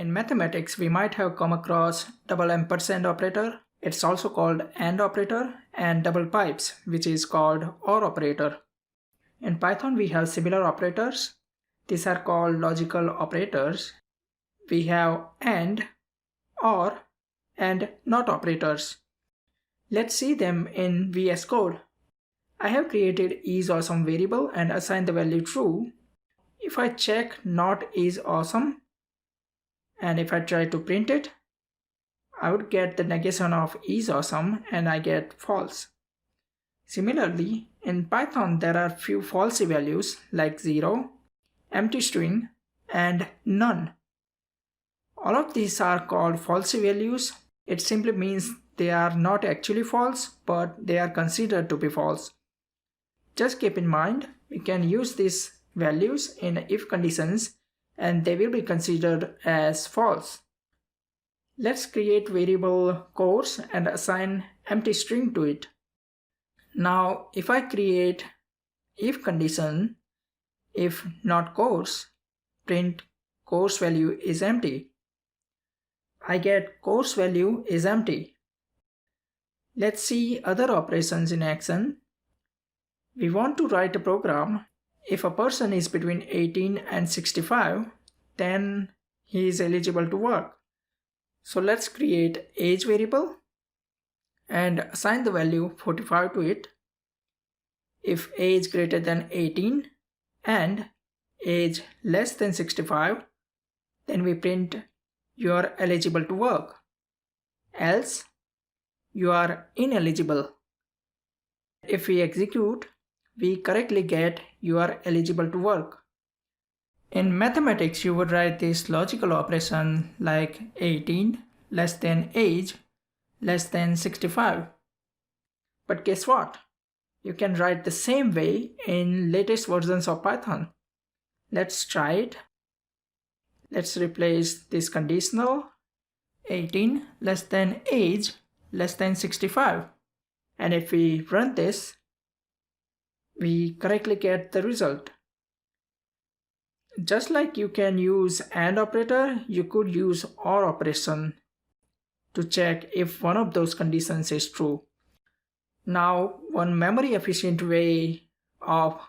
In mathematics, we might have come across double ampersand operator. It's also called AND operator, and double pipes, which is called OR operator. In Python, we have similar operators. These are called logical operators. We have AND, OR, and NOT operators. Let's see them in VS Code. I have created isAwesome variable and assigned the value true. If I check not isAwesome, and if I try to print it, I would get the negation of isAwesome and I get false. Similarly, in Python there are few falsy values like 0, empty string, and none. All of these are called falsy values. It simply means they are not actually false, but they are considered to be false. Just keep in mind, we can use these values in if conditions and they will be considered as false. Let's create variable course and assign empty string to it. Now, if I create if condition, if not course, print course value is empty. I get course value is empty. Let's see other operations in action. We want to write a program. If a person is between 18 and 65, then he is eligible to work. So let's create age variable and assign the value 45 to it. If age greater than 18 and age less than 65, then we print you are eligible to work. Else, you are ineligible. If we execute, we correctly get you are eligible to work. In mathematics, you would write this logical operation like 18 less than age less than 65. But guess what? You can write the same way in latest versions of Python. Let's try it. Let's replace this conditional 18 less than age less than 65. And if we run this, we correctly get the result. Just like you can use AND operator, you could use OR operation to check if one of those conditions is true. Now, one memory efficient way of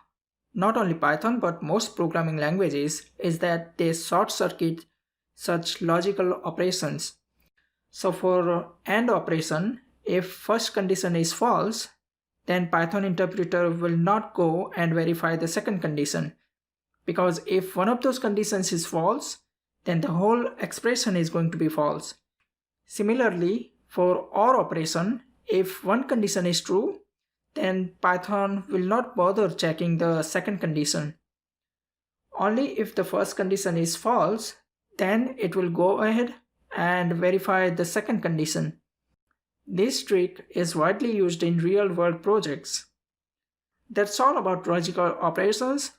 not only Python but most programming languages is that they short circuit such logical operations. So for AND operation, if first condition is false, then Python interpreter will not go and verify the second condition. Because if one of those conditions is false, then the whole expression is going to be false. Similarly, for OR operation, if one condition is true, then Python will not bother checking the second condition. Only if the first condition is false, then it will go ahead and verify the second condition. This trick is widely used in real-world projects. That's all about logical operations.